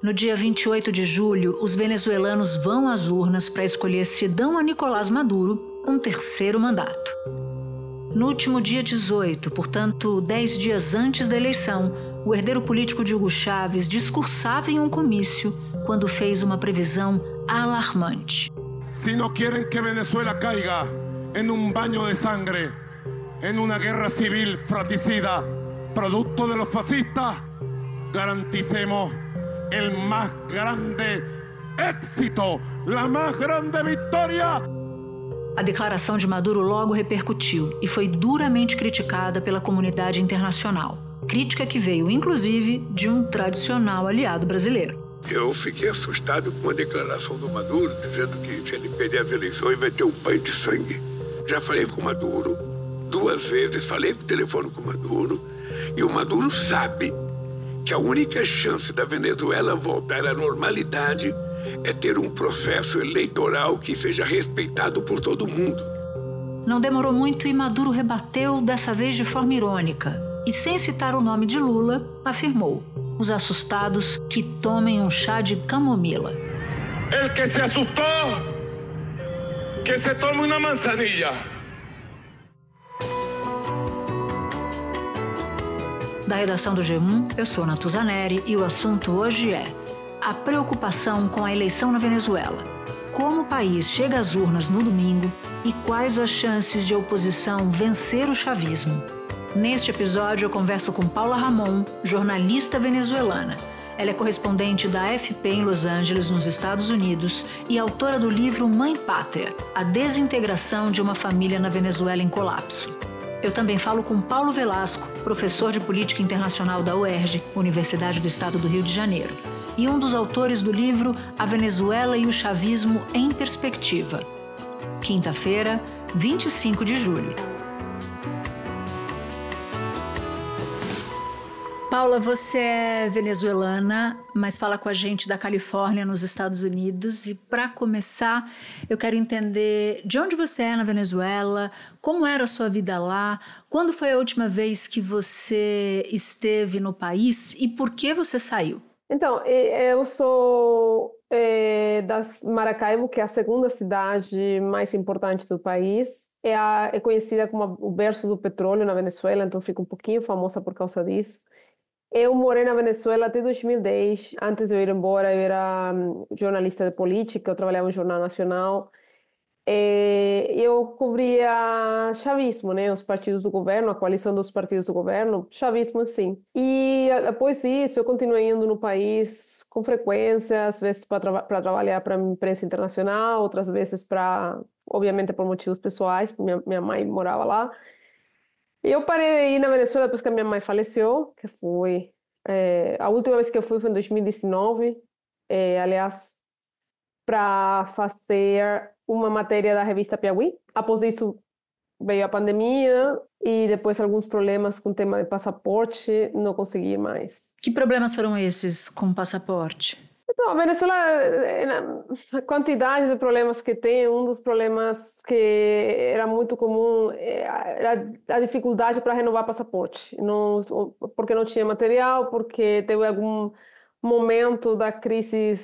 No dia 28 de julho, os venezuelanos vão às urnas para escolher se dão a Nicolás Maduro um terceiro mandato. No último dia 18, portanto 10 dias antes da eleição, o herdeiro político de Hugo Chávez discursava em um comício quando fez uma previsão alarmante. Se não querem que Venezuela caiga em um banho de sangre, em uma guerra civil fratricida, producto de los fascistas, garanticemos el más grande éxito, la más grande vitória. A declaração de Maduro logo repercutiu e foi duramente criticada pela comunidade internacional. Crítica que veio, inclusive, de um tradicional aliado brasileiro. Eu fiquei assustado com a declaração do Maduro, dizendo que se ele perder as eleições vai ter um banho de sangue. Já falei com o Maduro 2 vezes, falei por telefone com o Maduro, e o Maduro sabe que a única chance da Venezuela voltar à normalidade é ter um processo eleitoral que seja respeitado por todo mundo. Não demorou muito e Maduro rebateu, dessa vez de forma irônica, e sem citar o nome de Lula, afirmou: os assustados que tomem um chá de camomila. El que se assustou, que se tome uma manzanilla. Da redação do G1, eu sou Natuzaneri e o assunto hoje é a preocupação com a eleição na Venezuela. Como o país chega às urnas no domingo e quais as chances de a oposição vencer o chavismo. Neste episódio eu converso com Paula Ramon, jornalista venezuelana. Ela é correspondente da AFP em Los Angeles, nos Estados Unidos, e autora do livro Mãe Pátria, a desintegração de uma família na Venezuela em colapso. Eu também falo com Paulo Velasco, professor de Política Internacional da UERJ, Universidade do Estado do Rio de Janeiro, e um dos autores do livro A Venezuela e o Chavismo em Perspectiva. Quinta-feira, 25 de julho. Paula, você é venezuelana, mas fala com a gente da Califórnia, nos Estados Unidos. E para começar, eu quero entender de onde você é na Venezuela, como era a sua vida lá, quando foi a última vez que você esteve no país e por que você saiu? Então, eu sou da Maracaibo, que é a segunda cidade mais importante do país. É conhecida como o berço do petróleo na Venezuela, então fica um pouquinho famosa por causa disso. Eu morei na Venezuela até 2010. Antes de eu ir embora, eu era jornalista de política, eu trabalhava em Jornal Nacional. Eu cobria chavismo, né? Os partidos do governo, a coalição dos partidos do governo, chavismo, sim. E depois disso, eu continuei indo no país com frequência, às vezes para trabalhar para a imprensa internacional, outras vezes obviamente, por motivos pessoais, minha mãe morava lá. Eu parei de ir na Venezuela depois que a minha mãe faleceu, que foi... a última vez que eu fui foi em 2019, aliás, para fazer uma matéria da revista Piauí. Após isso, veio a pandemia e depois alguns problemas com o tema de passaporte, não consegui mais. Que problemas foram esses com o passaporte? Então, a Venezuela, a quantidade de problemas que tem, um dos problemas que era muito comum era a dificuldade para renovar passaporte. Não, porque não tinha material, porque teve algum momento da crise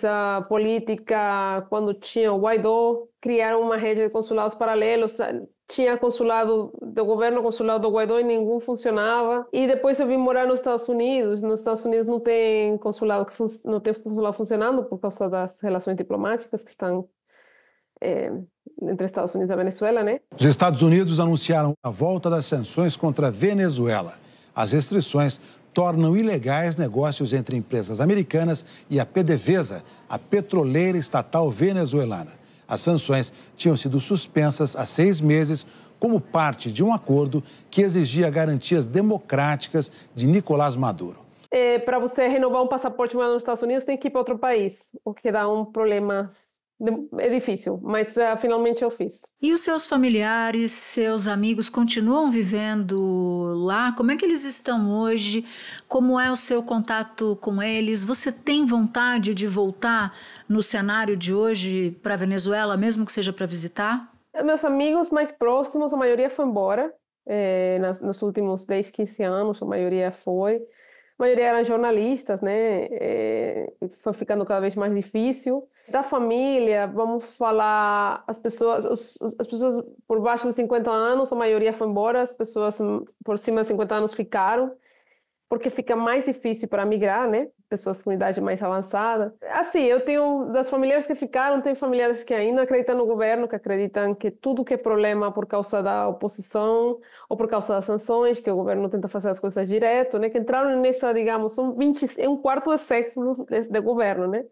política, quando tinha o Guaidó, criaram uma rede de consulados paralelos. Tinha consulado do governo, consulado do Guaidó e nenhum funcionava. E depois eu vim morar nos Estados Unidos. Nos Estados Unidos não tem consulado funcionando por causa das relações diplomáticas que estão entre Estados Unidos e a Venezuela, né? Os Estados Unidos anunciaram a volta das sanções contra a Venezuela. As restrições tornam ilegais negócios entre empresas americanas e a PDVSA, a petroleira estatal venezuelana. As sanções tinham sido suspensas há 6 meses como parte de um acordo que exigia garantias democráticas de Nicolás Maduro. Para você renovar um passaporte nos Estados Unidos, tem que ir para outro país, o que dá um problema. É difícil, mas finalmente eu fiz. E os seus familiares, seus amigos continuam vivendo lá? Como é que eles estão hoje? Como é o seu contato com eles? Você tem vontade de voltar no cenário de hoje para a Venezuela, mesmo que seja para visitar? Meus amigos mais próximos, a maioria foi embora. Nos últimos 10, 15 anos, a maioria foi. maioria eram jornalistas, né? Foi ficando cada vez mais difícil. Da família, vamos falar, as pessoas por baixo dos 50 anos, a maioria foi embora, as pessoas por cima de 50 anos ficaram, porque fica mais difícil para migrar, né? Pessoas com idade mais avançada. Assim, eu tenho, das familiares que ficaram, tem familiares que ainda acreditam no governo, que acreditam que tudo que é problema por causa da oposição ou por causa das sanções, que o governo tenta fazer as coisas direto, né? Que entraram nessa, digamos, um quarto de século de governo, né?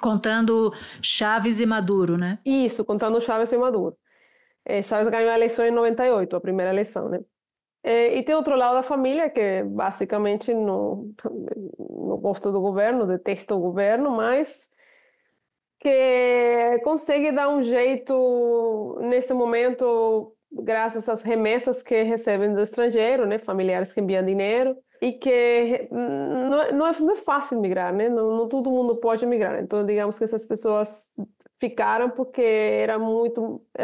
Contando Chávez e Maduro, né? Isso, contando Chávez e Maduro. Chávez ganhou a eleição em 98, a primeira eleição, né? E tem outro lado da família que basicamente não gosta do governo, detesta o governo, mas que consegue dar um jeito nesse momento graças às remessas que recebem do estrangeiro, né? Familiares que enviam dinheiro e que não é fácil migrar, né? Não todo mundo pode migrar. Então, digamos que essas pessoas ficaram porque era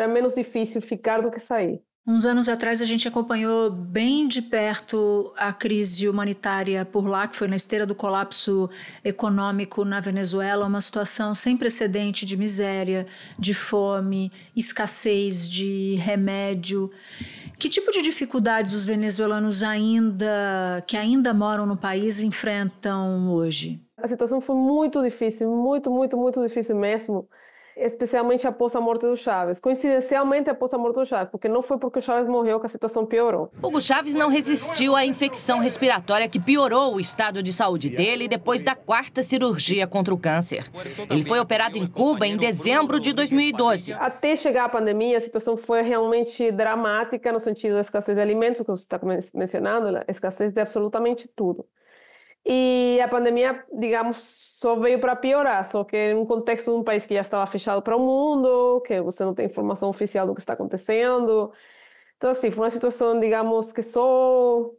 menos difícil ficar do que sair. Uns anos atrás a gente acompanhou bem de perto a crise humanitária por lá, que foi na esteira do colapso econômico na Venezuela, uma situação sem precedente de miséria, de fome, escassez de remédio. Que tipo de dificuldades os venezuelanos que ainda moram no país enfrentam hoje? A situação foi muito difícil, muito difícil mesmo. Especialmente após a morte do Chávez. Coincidencialmente após a morte do Chávez, porque não foi porque o Chávez morreu que a situação piorou. Hugo Chávez não resistiu à infecção respiratória que piorou o estado de saúde dele depois da 4ª cirurgia contra o câncer. Ele foi operado em Cuba em dezembro de 2012. Até chegar a pandemia, a situação foi realmente dramática no sentido da escassez de alimentos, que você está mencionando, a escassez de absolutamente tudo. E a pandemia, digamos, só veio para piorar, só que num contexto de um país que já estava fechado para o mundo, que você não tem informação oficial do que está acontecendo. Então, assim, foi uma situação, digamos, que só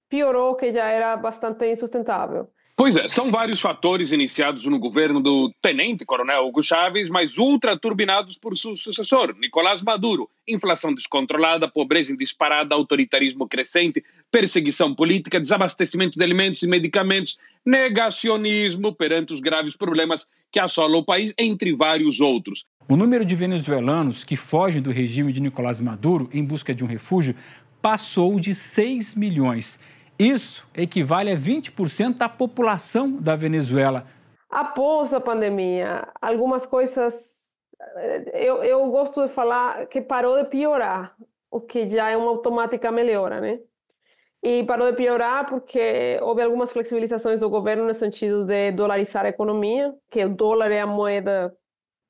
piorou, que já era bastante insustentável. Pois é, são vários fatores iniciados no governo do tenente-coronel Hugo Chávez, mas ultraturbinados por seu sucessor, Nicolás Maduro. Inflação descontrolada, pobreza em disparada, autoritarismo crescente, perseguição política, desabastecimento de alimentos e medicamentos, negacionismo perante os graves problemas que assolam o país, entre vários outros. O número de venezuelanos que fogem do regime de Nicolás Maduro em busca de um refúgio passou de 6 milhões. Isso equivale a 20% da população da Venezuela. Após a pandemia, algumas coisas, eu gosto de falar que parou de piorar, o que já é uma automática melhora, né? E parou de piorar porque houve algumas flexibilizações do governo no sentido de dolarizar a economia, que o dólar é a moeda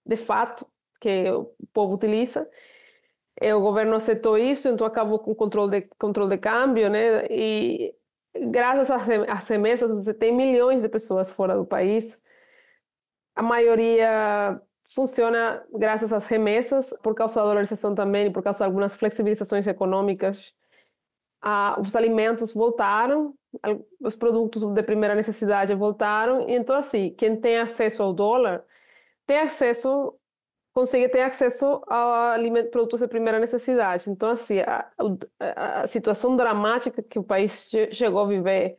de fato que o povo utiliza. O governo aceitou isso, então acabou com o controle de câmbio, né? E graças às remessas, você tem milhões de pessoas fora do país. A maioria funciona graças às remessas, por causa da dolarização também, por causa de algumas flexibilizações econômicas. Os alimentos voltaram, os produtos de primeira necessidade voltaram. Então, assim, quem tem acesso ao dólar consegue ter acesso a produtos de primeira necessidade. Então, assim, a situação dramática que o país chegou a viver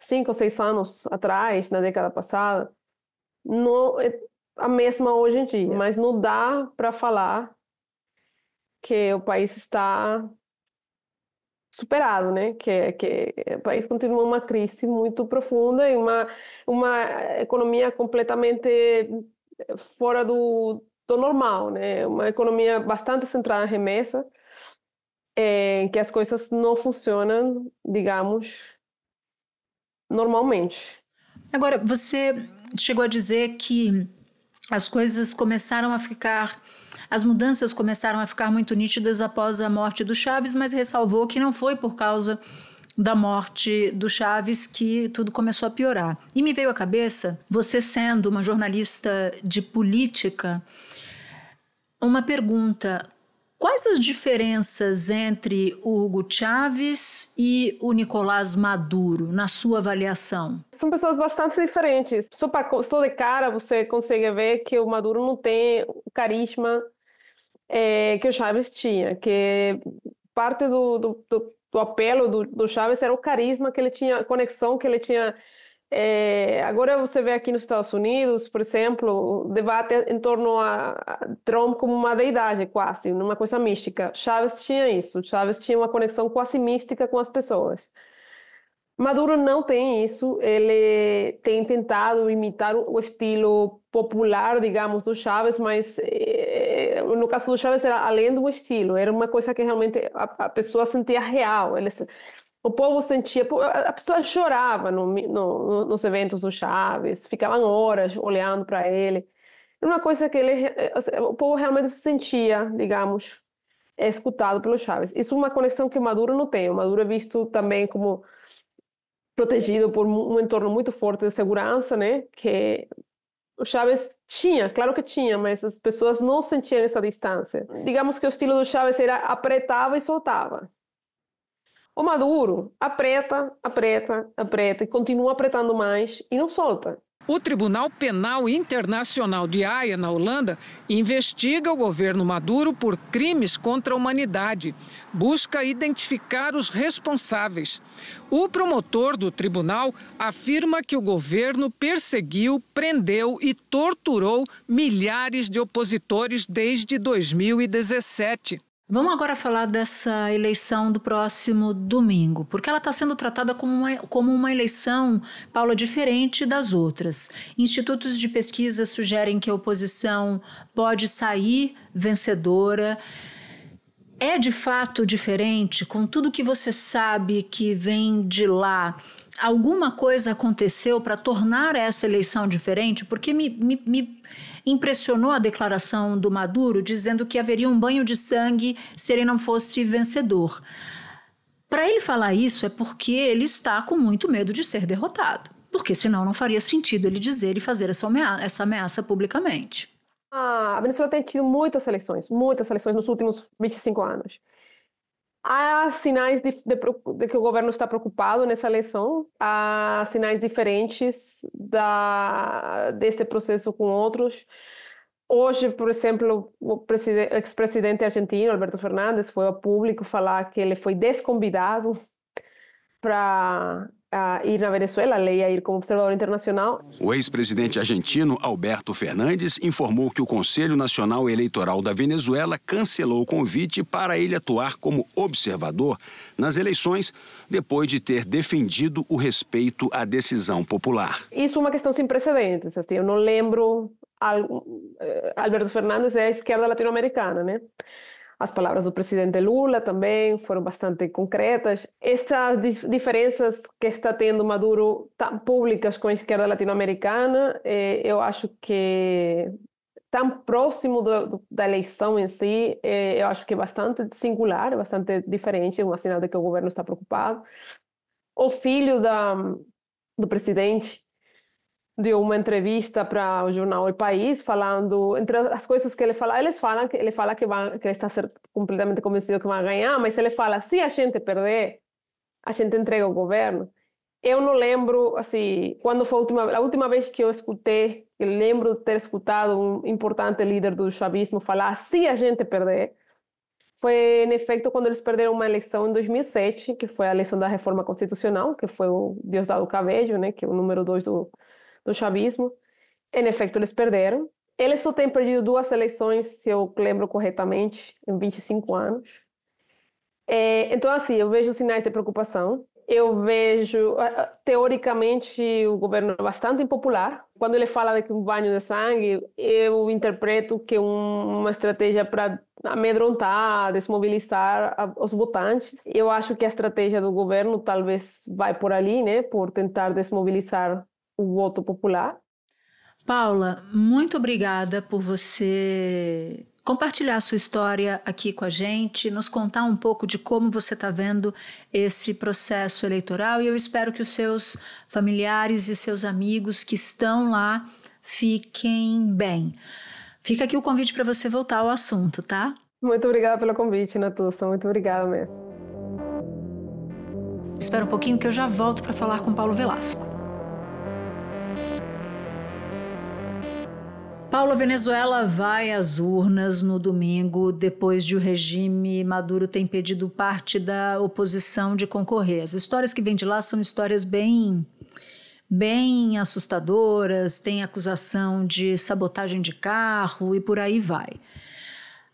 5 ou 6 anos atrás, na década passada, não é a mesma hoje em dia. Mas não dá para falar que o país está superado, né? Que o país continua uma crise muito profunda e uma economia completamente fora do normal, né? Uma economia bastante centrada em remessa, em que as coisas não funcionam, digamos, normalmente. Agora, você chegou a dizer que as mudanças começaram a ficar muito nítidas após a morte do Chávez, mas ressalvou que não foi por causa da morte do Chávez que tudo começou a piorar. E me veio à cabeça, você sendo uma jornalista de política, uma pergunta: quais as diferenças entre o Hugo Chávez e o Nicolás Maduro, na sua avaliação? São pessoas bastante diferentes. Só de cara você consegue ver que o Maduro não tem o carisma que o Chávez tinha, que parte do apelo do Chávez era o carisma que ele tinha, a conexão que ele tinha. Agora você vê aqui nos Estados Unidos, por exemplo, o debate em torno a Trump como uma deidade quase, uma coisa mística. Chávez tinha isso, Chávez tinha uma conexão quase mística com as pessoas. Maduro não tem isso, ele tem tentado imitar o estilo popular, digamos, do Chávez, mas no caso do Chávez era além do estilo, era uma coisa que realmente a pessoa sentia real, o povo sentia, a pessoa chorava nos eventos do Chávez, ficavam horas olhando para ele. Era uma coisa que o povo realmente se sentia, digamos, escutado pelo Chávez. Isso é uma conexão que Maduro não tem. O Maduro é visto também como protegido por um entorno muito forte de segurança, né? Que o Chávez tinha, claro que tinha, mas as pessoas não sentiam essa distância. Digamos que o estilo do Chávez era apertava e soltava. O Maduro apreta e continua apretando mais e não solta. O Tribunal Penal Internacional de Haia, na Holanda, investiga o governo Maduro por crimes contra a humanidade. Busca identificar os responsáveis. O promotor do tribunal afirma que o governo perseguiu, prendeu e torturou milhares de opositores desde 2017. Vamos agora falar dessa eleição do próximo domingo, porque ela está sendo tratada como uma eleição, Paula, diferente das outras. Institutos de pesquisa sugerem que a oposição pode sair vencedora. É de fato diferente, com tudo que você sabe que vem de lá? Alguma coisa aconteceu para tornar essa eleição diferente? Porque me impressionou a declaração do Maduro dizendo que haveria um banho de sangue se ele não fosse vencedor. Para ele falar isso é porque ele está com muito medo de ser derrotado, porque senão não faria sentido ele dizer e fazer essa ameaça publicamente. A Venezuela tem tido muitas eleições nos últimos 25 anos. Há sinais de que o governo está preocupado nessa eleição, há sinais diferentes desse processo com outros. Hoje, por exemplo, o ex-presidente argentino, Alberto Fernández, foi ao público falar que ele foi desconvidado para ir na Venezuela, ele ia ir como observador internacional. O ex-presidente argentino Alberto Fernandes informou que o Conselho Nacional Eleitoral da Venezuela cancelou o convite para ele atuar como observador nas eleições, depois de ter defendido o respeito à decisão popular. Isso é uma questão sem precedentes. Assim, eu não lembro... Alberto Fernández é a esquerda latino-americana, né? As palavras do presidente Lula também foram bastante concretas. Essas diferenças que está tendo Maduro públicas com a esquerda latino-americana, eu acho que tão próximo da eleição em si, eu acho que é bastante singular, bastante diferente, é um sinal de que o governo está preocupado. O filho do presidente deu uma entrevista para o jornal El País, falando, entre as coisas que ele fala que ele está completamente convencido que vai ganhar, mas ele fala, se a gente perder, a gente entrega o governo. Eu não lembro, assim, quando foi a última vez que eu escutei, eu lembro de ter escutado um importante líder do chavismo falar, se a gente perder, foi, em efeito, quando eles perderam uma eleição em 2007, que foi a eleição da reforma constitucional, que foi o Diosdado Cabello, né, que é o número 2 do chavismo. Em efeito, eles perderam. Eles só têm perdido 2 eleições, se eu lembro corretamente, em 25 anos. Então, assim, eu vejo sinais de preocupação. Eu vejo, teoricamente, o governo é bastante impopular. Quando ele fala de um banho de sangue, eu interpreto que é uma estratégia para amedrontar, desmobilizar os votantes. Eu acho que a estratégia do governo talvez vai por ali, né, por tentar desmobilizar o voto popular. Paula, muito obrigada por você compartilhar a sua história aqui com a gente, nos contar um pouco de como você está vendo esse processo eleitoral, e eu espero que os seus familiares e seus amigos que estão lá fiquem bem. Fica aqui o convite para você voltar ao assunto, tá? Muito obrigada pelo convite, Natussa. Muito obrigada mesmo. Espera um pouquinho que eu já volto para falar com Paulo Velasco. Paulo, a Venezuela vai às urnas no domingo, depois de o regime Maduro ter impedido parte da oposição de concorrer. As histórias que vêm de lá são histórias bem assustadoras, tem acusação de sabotagem de carro e por aí vai.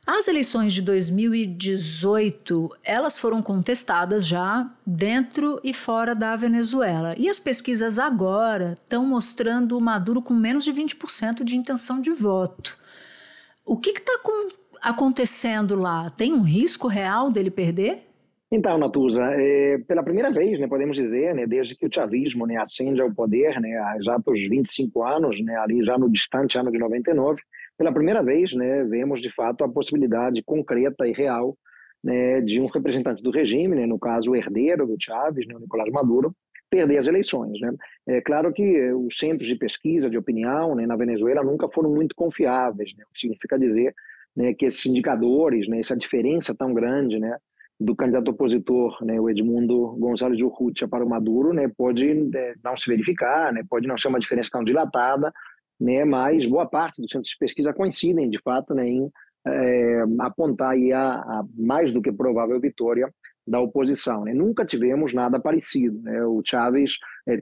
As eleições de 2018, elas foram contestadas já dentro e fora da Venezuela. E as pesquisas agora estão mostrando o Maduro com menos de 20% de intenção de voto. O que está acontecendo lá? Tem um risco real dele perder? Então, Natuza, pela primeira vez, podemos dizer, desde que o chavismo ascende ao poder, já para os 25 anos, ali já no distante ano de 99, pela primeira vez, vemos de fato a possibilidade concreta e real de um representante do regime, no caso o herdeiro do Chávez, o Nicolás Maduro, perder as eleições. É claro que os centros de pesquisa, de opinião na Venezuela nunca foram muito confiáveis, o que significa dizer que esses indicadores, essa diferença tão grande do candidato opositor, o Edmundo González Urrutia para o Maduro, pode não se verificar, pode não ser uma diferença tão dilatada, mas boa parte dos centros de pesquisa coincidem, de fato, em apontar aí a mais do que provável vitória da oposição. Nunca tivemos nada parecido. O Chávez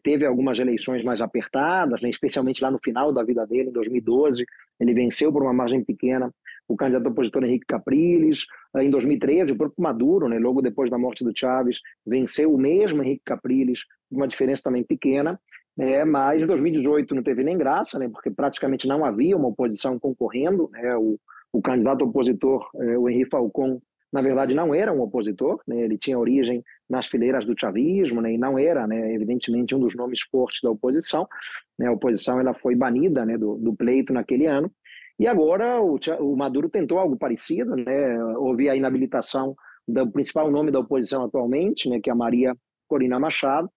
teve algumas eleições mais apertadas, especialmente lá no final da vida dele, em 2012, ele venceu por uma margem pequena o candidato opositor Henrique Capriles. Em 2013, o próprio Maduro, logo depois da morte do Chávez, venceu o mesmo Henrique Capriles, uma diferença também pequena. Mas em 2018 não teve nem graça, porque praticamente não havia uma oposição concorrendo. O candidato opositor, o Henri Falcón, na verdade não era um opositor, ele tinha origem nas fileiras do chavismo, e não era, evidentemente, um dos nomes fortes da oposição. A oposição ela foi banida do pleito naquele ano. E agora o Maduro tentou algo parecido, houve a inabilitação do principal nome da oposição atualmente, que é a Maria Corina Machado.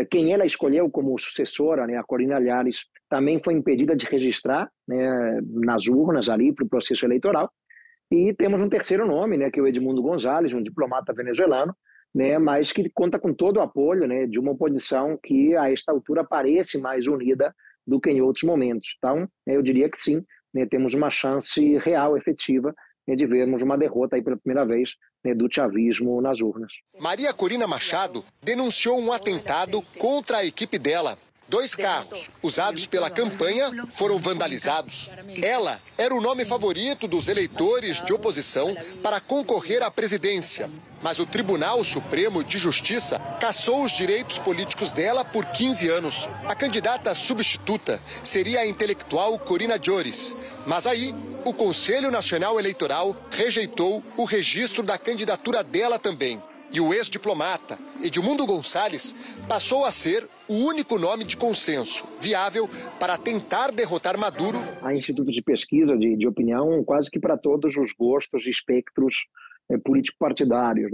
Quem ela escolheu como sucessora, a Corina Llares, também foi impedida de registrar nas urnas ali para o processo eleitoral. E temos um terceiro nome, que é o Edmundo González, um diplomata venezuelano, mas que conta com todo o apoio de uma oposição que a esta altura parece mais unida do que em outros momentos. Então, eu diria que sim, temos uma chance real, efetiva, de vermos uma derrota aí pela primeira vez do chavismo nas urnas. Maria Corina Machado denunciou um atentado contra a equipe dela. 2 carros usados pela campanha foram vandalizados. Ela era o nome favorito dos eleitores de oposição para concorrer à presidência. Mas o Tribunal Supremo de Justiça cassou os direitos políticos dela por 15 anos. A candidata substituta seria a intelectual Corina Llares. Mas aí, o Conselho Nacional Eleitoral rejeitou o registro da candidatura dela também. E o ex-diplomata Edmundo González passou a ser o único nome de consenso viável para tentar derrotar Maduro. Há institutos de pesquisa, de opinião, quase que para todos os gostos e espectros político-partidários.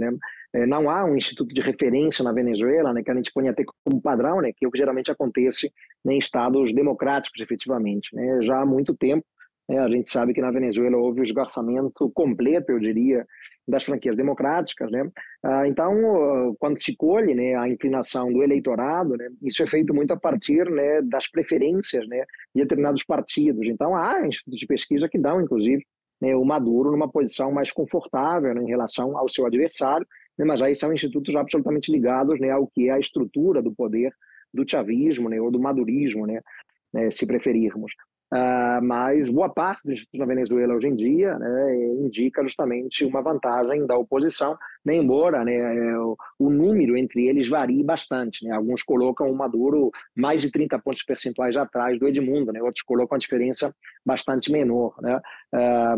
Não há um instituto de referência na Venezuela que a gente põe até como padrão, que é o que geralmente acontece em estados democráticos, efetivamente. Já há muito tempo, a gente sabe que na Venezuela houve o esgarçamento completo, eu diria, das franquias democráticas. Então, quando se colhe a inclinação do eleitorado, isso é feito muito a partir das preferências de determinados partidos. Então, há institutos de pesquisa que dão, inclusive, o Maduro numa posição mais confortável em relação ao seu adversário, mas aí são institutos absolutamente ligados ao que é a estrutura do poder do chavismo ou do madurismo, se preferirmos. Mas boa parte dos institutos na Venezuela hoje em dia indica justamente uma vantagem da oposição, embora o número entre eles varie bastante. Alguns colocam o Maduro mais de 30 pontos percentuais atrás do Edmundo, outros colocam a diferença bastante menor.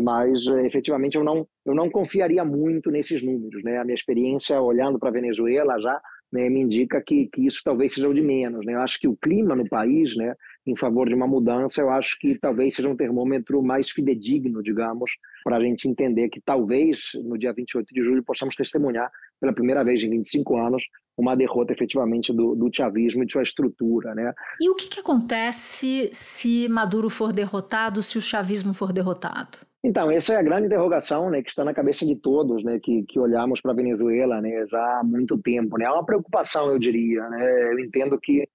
Mas efetivamente eu não confiaria muito nesses números. A minha experiência olhando para a Venezuela já me indica que isso talvez seja o de menos. Eu acho que o clima no país, em favor de uma mudança, eu acho que talvez seja um termômetro mais fidedigno, digamos, para a gente entender que talvez no dia 28 de julho possamos testemunhar pela primeira vez em 25 anos uma derrota efetivamente do chavismo e de sua estrutura. E o que acontece se Maduro for derrotado, se o chavismo for derrotado? Então, essa é a grande interrogação que está na cabeça de todos que olhamos para a Venezuela já há muito tempo. É uma preocupação, eu diria. Eu entendo que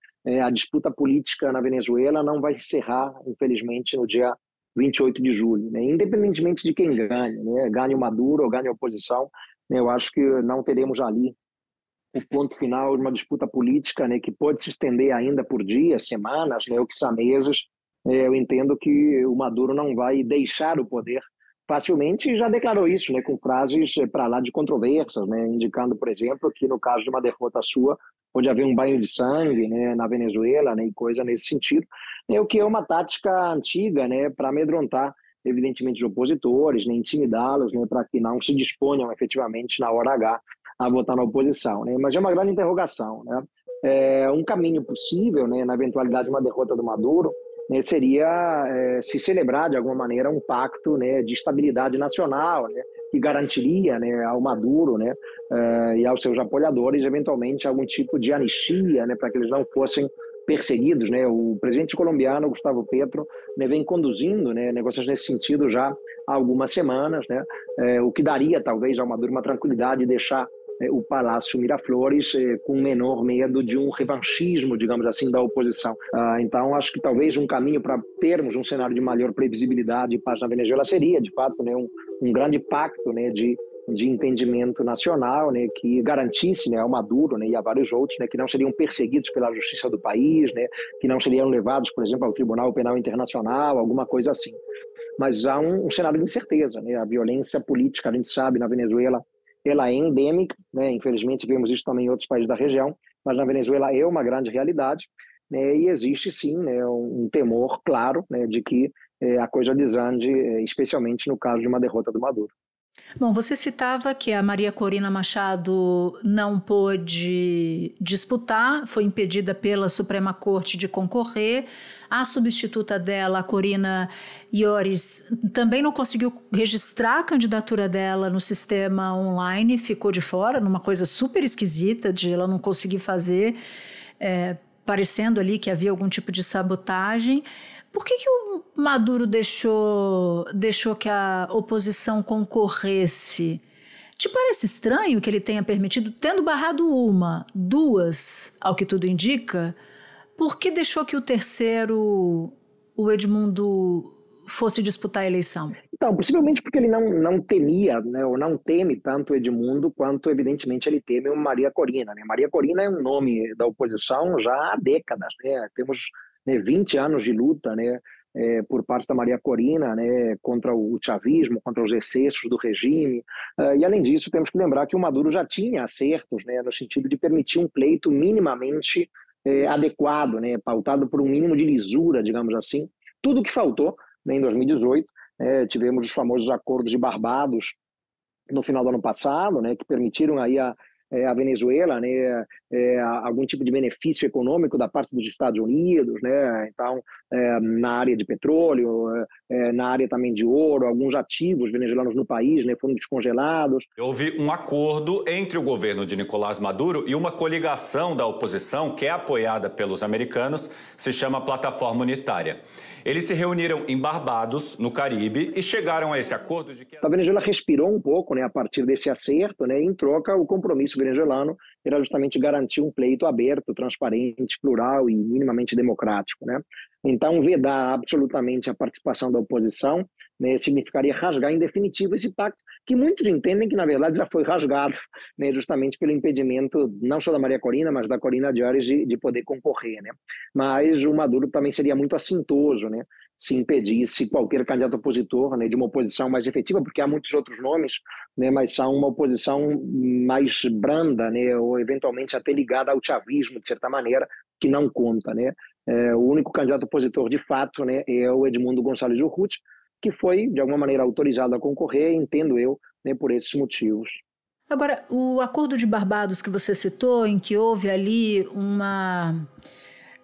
a disputa política na Venezuela não vai se encerrar, infelizmente, no dia 28 de julho, né? Independentemente de quem ganhe, né? Ganhe o Maduro ou ganhe a oposição, né? Eu acho que não teremos ali o ponto final de uma disputa política, né? Que pode se estender ainda por dias, semanas, né? Ou quiçá meses. Eu entendo que o Maduro não vai deixar o poder facilmente e já declarou isso, né? Com frases para lá de controvérsias, né? Indicando, por exemplo, que no caso de uma derrota sua pode haver um banho de sangue, né, na Venezuela, né, e coisa nesse sentido, o que é uma tática antiga, né, para amedrontar, evidentemente, os opositores, né, intimidá-los, né, para que não se disponham efetivamente na hora H a votar na oposição, né. Mas é uma grande interrogação, né. Um caminho possível, né, na eventualidade de uma derrota do Maduro, né, seria se celebrar de alguma maneira um pacto, né, de estabilidade nacional, né, que garantiria, né, ao Maduro, né, e aos seus apoiadores eventualmente algum tipo de anistia, né, para que eles não fossem perseguidos, né. O presidente colombiano Gustavo Petro, né, vem conduzindo, né, negócios nesse sentido já há algumas semanas, né, o que daria talvez ao Maduro uma tranquilidade de deixar o Palácio Miraflores com menor medo de um revanchismo, digamos assim, da oposição. Então, acho que talvez um caminho para termos um cenário de maior previsibilidade e paz na Venezuela seria, de fato, né, um grande pacto, né, de entendimento nacional, né, que garantisse, né, ao Maduro, né, e a vários outros, né, que não seriam perseguidos pela justiça do país, né, que não seriam levados, por exemplo, ao Tribunal Penal Internacional, alguma coisa assim. Mas há um cenário de incerteza, né, a violência política, a gente sabe, na Venezuela, ela é endêmica, né? Infelizmente vemos isso também em outros países da região, mas na Venezuela é uma grande realidade, né? E existe sim, né, um temor claro, né, de que a coisa desande, especialmente no caso de uma derrota do Maduro. Bom, você citava que a Maria Corina Machado não pôde disputar, foi impedida pela Suprema Corte de concorrer. A substituta dela, a Corina Yoris, também não conseguiu registrar a candidatura dela no sistema online, ficou de fora, numa coisa super esquisita de ela não conseguir fazer, parecendo ali que havia algum tipo de sabotagem. Por que o Maduro deixou que a oposição concorresse? Te parece estranho que ele tenha permitido, tendo barrado duas, ao que tudo indica, por que deixou que o terceiro, o Edmundo, fosse disputar a eleição? Então, possivelmente porque ele não temia, né, ou não teme tanto o Edmundo quanto, evidentemente, ele teme o Maria Corina, né? Maria Corina é um nome da oposição já há décadas, né? Temos 20 anos de luta, né, por parte da Maria Corina, né, contra o chavismo, contra os excessos do regime. E, além disso, temos que lembrar que o Maduro já tinha acertos, né, no sentido de permitir um pleito minimamente adequado, né, pautado por um mínimo de lisura, digamos assim. Tudo que faltou, né, em 2018, tivemos os famosos acordos de Barbados no final do ano passado, né, que permitiram aí a Venezuela, né, algum tipo de benefício econômico da parte dos Estados Unidos, né, então, na área de petróleo, na área também de ouro, alguns ativos venezuelanos no país, né, foram descongelados. Houve um acordo entre o governo de Nicolás Maduro e uma coligação da oposição que é apoiada pelos americanos, se chama Plataforma Unitária. Eles se reuniram em Barbados, no Caribe, e chegaram a esse acordo de que... A Venezuela respirou um pouco, né, a partir desse acerto, né, em troca, o compromisso venezuelano era justamente garantir um pleito aberto, transparente, plural e minimamente democrático, né? Então, vedar absolutamente a participação da oposição, né, significaria rasgar em definitivo esse pacto, que muitos entendem que, na verdade, já foi rasgado, né, justamente pelo impedimento não só da Maria Corina, mas da Corina Yoris de poder concorrer, né? Mas o Maduro também seria muito assintoso, né, se impedisse qualquer candidato opositor, né, de uma oposição mais efetiva, porque há muitos outros nomes, né, mas são uma oposição mais branda, né, ou eventualmente até ligada ao chavismo, de certa maneira, que não conta, né? O único candidato opositor, de fato, né, é o Edmundo Gonçalves Urrutia, que foi, de alguma maneira, autorizado a concorrer, entendo eu, né, por esses motivos. Agora, o acordo de Barbados que você citou, em que houve ali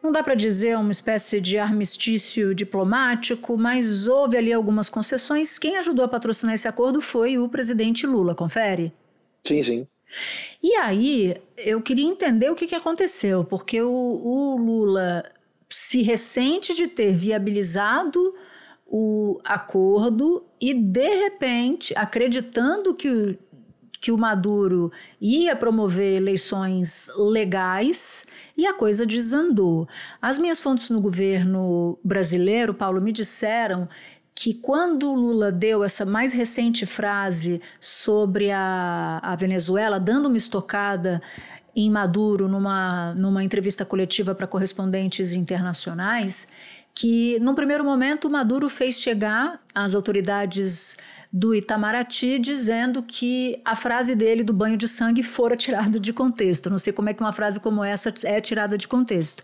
não dá para dizer uma espécie de armistício diplomático, mas houve ali algumas concessões. Quem ajudou a patrocinar esse acordo foi o presidente Lula, confere? Sim, sim. E aí, eu queria entender o que aconteceu, porque o Lula se ressente de ter viabilizado o acordo e, de repente, acreditando que o Maduro ia promover eleições legais, e a coisa desandou. As minhas fontes no governo brasileiro, Paulo, me disseram que quando o Lula deu essa mais recente frase sobre a Venezuela, dando uma estocada em Maduro numa entrevista coletiva para correspondentes internacionais, que num primeiro momento Maduro fez chegar às autoridades do Itamaraty dizendo que a frase dele do banho de sangue fora tirada de contexto. Não sei como é que uma frase como essa é tirada de contexto.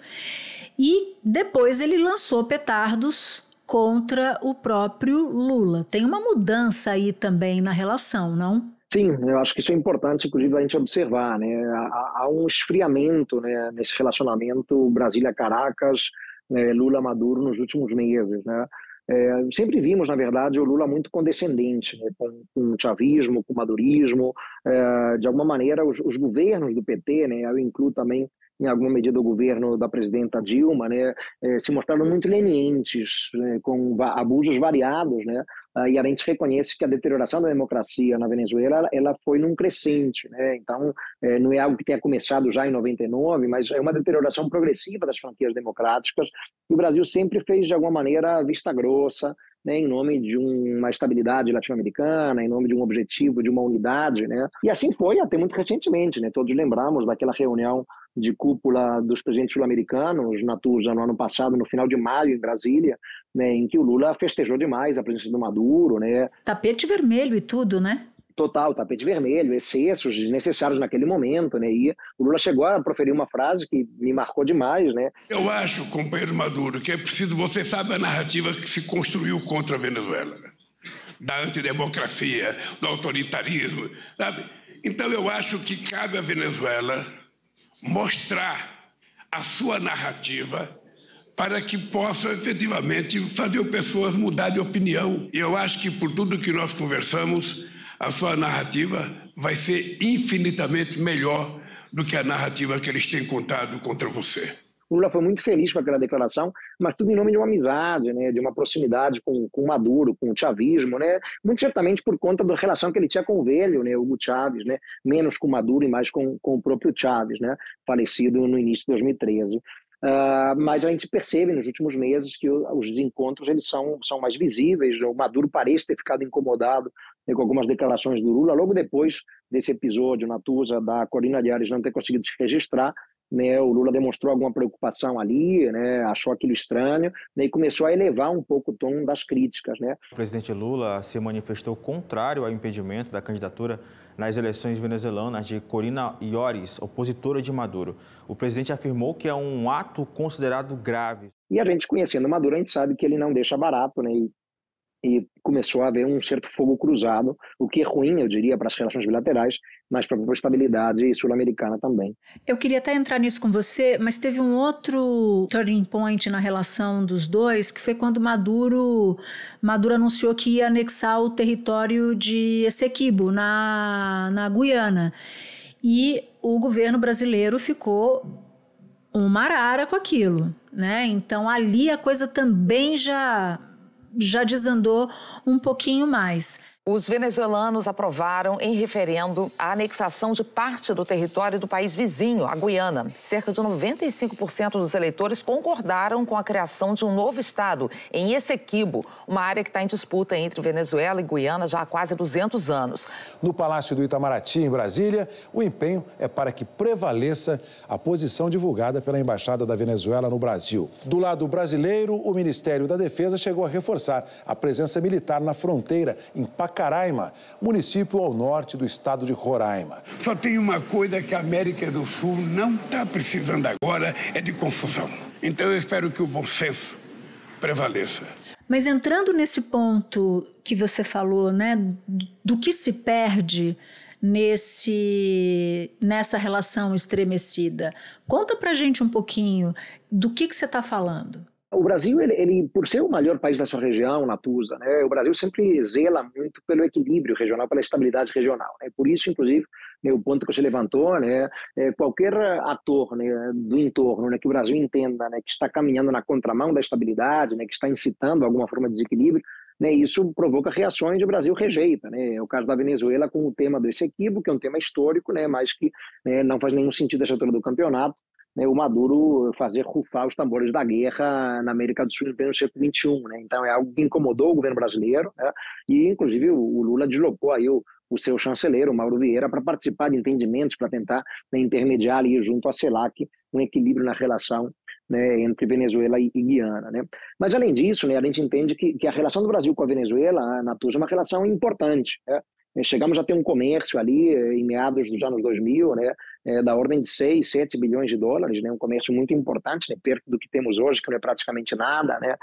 E depois ele lançou petardos contra o próprio Lula. Tem uma mudança aí também na relação, não? Sim, eu acho que isso é importante, inclusive, a gente observar, né? Há um esfriamento, né, nesse relacionamento Brasília-Caracas, Lula-Maduro nos últimos meses, né? Sempre vimos, na verdade, o Lula muito condescendente, né, com o chavismo, com o madurismo. De alguma maneira, os governos do PT, né, eu incluo também, em alguma medida, o governo da presidenta Dilma, né, se mostraram muito lenientes, né, com abusos variados, né, e a gente reconhece que a deterioração da democracia na Venezuela ela foi num crescente, né, então não é algo que tenha começado já em 99, mas é uma deterioração progressiva das franquias democráticas, e o Brasil sempre fez, de alguma maneira, vista grossa, né, em nome de uma estabilidade latino-americana, em nome de um objetivo, de uma unidade, né, e assim foi até muito recentemente, né, todos lembramos daquela reunião de cúpula dos presidentes sul-americanos, Natuza, no ano passado, no final de maio, em Brasília, né, em que o Lula festejou demais a presença do Maduro, né. Tapete vermelho e tudo, né? Total, tapete vermelho, excessos desnecessários naquele momento, né, e o Lula chegou a proferir uma frase que me marcou demais, né. Eu acho, companheiro Maduro, que é preciso, você sabe a narrativa que se construiu contra a Venezuela, da antidemocracia, do autoritarismo, sabe? Então eu acho que cabe à Venezuela mostrar a sua narrativa para que possa efetivamente fazer pessoas mudar de opinião. E eu acho que por tudo que nós conversamos, a sua narrativa vai ser infinitamente melhor do que a narrativa que eles têm contado contra você. O Lula foi muito feliz com aquela declaração, mas tudo em nome de uma amizade, né, de uma proximidade com o Maduro, com o chavismo, né, muito certamente por conta da relação que ele tinha com o velho, né, Hugo Chávez, né, menos com o Maduro e mais com o próprio Chávez, né, falecido no início de 2013. Mas a gente percebe nos últimos meses que os desencontros eles são mais visíveis. O Maduro parece ter ficado incomodado, né, com algumas declarações do Lula, logo depois desse episódio Natuza da Corina de Ares não ter conseguido se registrar, né, o Lula demonstrou alguma preocupação ali, né, achou aquilo estranho, né, e começou a elevar um pouco o tom das críticas, né. O presidente Lula se manifestou contrário ao impedimento da candidatura nas eleições venezuelanas de Corina Lloris, opositora de Maduro. O presidente afirmou que é um ato considerado grave. E a gente, conhecendo Maduro, a gente sabe que ele não deixa barato, né, e começou a haver um certo fogo cruzado, o que é ruim, eu diria, para as relações bilaterais, mas para a estabilidade sul-americana também. Eu queria até entrar nisso com você, mas teve um outro turning point na relação dos dois, que foi quando Maduro anunciou que ia anexar o território de Essequibo, na Guiana. E o governo brasileiro ficou uma arara com aquilo, né? Então ali a coisa também já desandou um pouquinho mais. Os venezuelanos aprovaram em referendo a anexação de parte do território do país vizinho, a Guiana. Cerca de 95% dos eleitores concordaram com a criação de um novo estado, em Essequibo, uma área que está em disputa entre Venezuela e Guiana já há quase 200 anos. No Palácio do Itamaraty, em Brasília, o empenho é para que prevaleça a posição divulgada pela Embaixada da Venezuela no Brasil. Do lado brasileiro, o Ministério da Defesa chegou a reforçar a presença militar na fronteira, em Pacaraima, município ao norte do estado de Roraima. Só tem uma coisa que a América do Sul não está precisando agora, é de confusão. Então eu espero que o bom senso prevaleça. Mas entrando nesse ponto que você falou, né, do que se perde nessa relação estremecida, conta pra gente um pouquinho do que você está falando. O Brasil, ele, por ser o maior país da sua região, Natuza, né, o Brasil sempre zela muito pelo equilíbrio regional, pela estabilidade regional. Né? Por isso, inclusive, né, o ponto que você levantou, né, qualquer ator, né, do entorno, né, que o Brasil entenda, né, que está caminhando na contramão da estabilidade, né, que está incitando alguma forma de desequilíbrio, né, isso provoca reações e o Brasil rejeita. Né? É o caso da Venezuela com o tema do Essequibo, que é um tema histórico, né, mas que não faz nenhum sentido essa altura do campeonato. né, o Maduro fazer rufar os tambores da guerra na América do Sul no século XXI, né? Então é algo que incomodou o governo brasileiro, né? E inclusive o Lula deslocou aí o seu chanceler, o Mauro Vieira, para participar de entendimentos, para tentar, né, intermediar ali junto à CELAC um equilíbrio na relação, né, entre Venezuela e Guiana, né? Mas além disso, né, a gente entende que a relação do Brasil com a Venezuela, Natuza, é uma relação importante, né? Chegamos a ter um comércio ali em meados dos anos 2000, né, da ordem de 6, 7 bilhões de dólares, né, um comércio muito importante, né, perto do que temos hoje, que não é praticamente nada, né.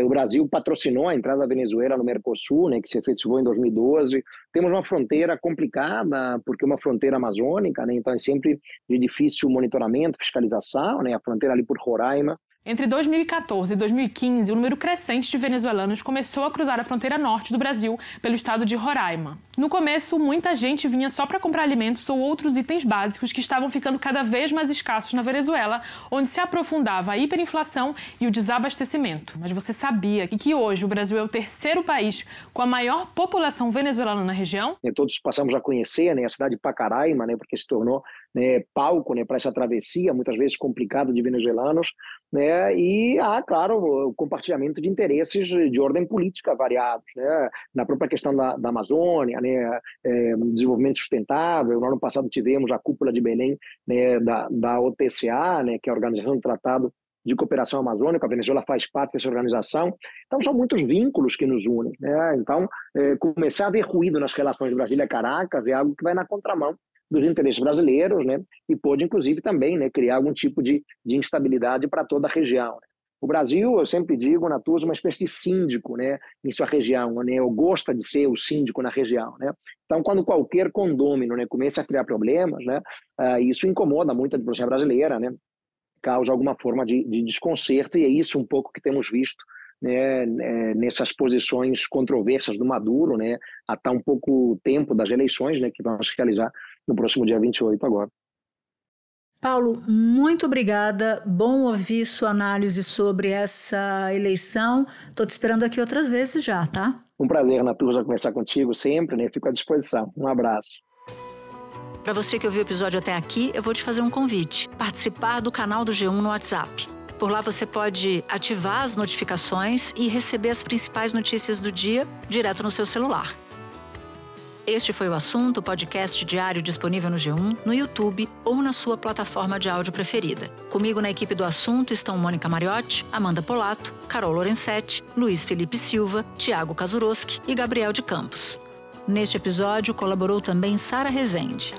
O Brasil patrocinou a entrada da Venezuela no Mercosul, né, que se efetivou em 2012. Temos uma fronteira complicada, porque é uma fronteira amazônica, né, então é sempre de difícil monitoramento, fiscalização, né, a fronteira ali por Roraima. Entre 2014 e 2015, o número crescente de venezuelanos começou a cruzar a fronteira norte do Brasil pelo estado de Roraima. No começo, muita gente vinha só para comprar alimentos ou outros itens básicos que estavam ficando cada vez mais escassos na Venezuela, onde se aprofundava a hiperinflação e o desabastecimento. Mas você sabia que hoje o Brasil é o terceiro país com a maior população venezuelana na região? Todos passamos a conhecer, né, a cidade de Pacaraima, né, porque se tornou, né, palco, né, para essa travessia, muitas vezes complicada, de venezuelanos, né, e há, claro, o compartilhamento de interesses de ordem política variados, né, na própria questão da Amazônia, né, desenvolvimento sustentável. No ano passado tivemos a cúpula de Belém, né, da OTCA, né, que é a Organização do Tratado de Cooperação Amazônica. A Venezuela faz parte dessa organização. Então, são muitos vínculos que nos unem, né? Então, começar a haver ruído nas relações Brasília-Caracas é algo que vai na contramão dos interesses brasileiros, né? E pode, inclusive, também, né, criar algum tipo de instabilidade para toda a região, né? O Brasil, eu sempre digo, Natuza, uma espécie de síndico, né, em sua região, né? Ou gosta de ser o síndico na região, né? Então, quando qualquer condômino, né, começa a criar problemas, né, isso incomoda muito a diplomacia brasileira, né? Causa alguma forma de desconcerto, e é isso um pouco que temos visto, né, nessas posições controversas do Maduro, né, há tão pouco tempo das eleições, né, que vamos realizar no próximo dia 28 agora. Paulo, muito obrigada. Bom ouvir sua análise sobre essa eleição. Estou te esperando aqui outras vezes já, tá? Um prazer, Natuza, conversar contigo sempre, né? Fico à disposição. Um abraço. Para você que ouviu o episódio até aqui, eu vou te fazer um convite. Participar do canal do G1 no WhatsApp. Por lá você pode ativar as notificações e receber as principais notícias do dia direto no seu celular. Este foi o Assunto, podcast diário disponível no G1, no YouTube ou na sua plataforma de áudio preferida. Comigo na equipe do Assunto estão Mônica Mariotti, Amanda Polato, Carol Lorenzetti, Luiz Felipe Silva, Tiago Kazuroski e Gabriel de Campos. Neste episódio colaborou também Sara Rezende.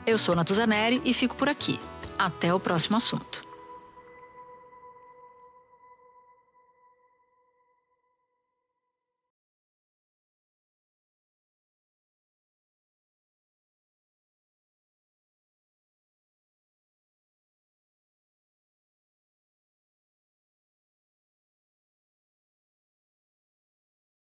Eu sou Natuza Neri e fico por aqui. Até o próximo assunto.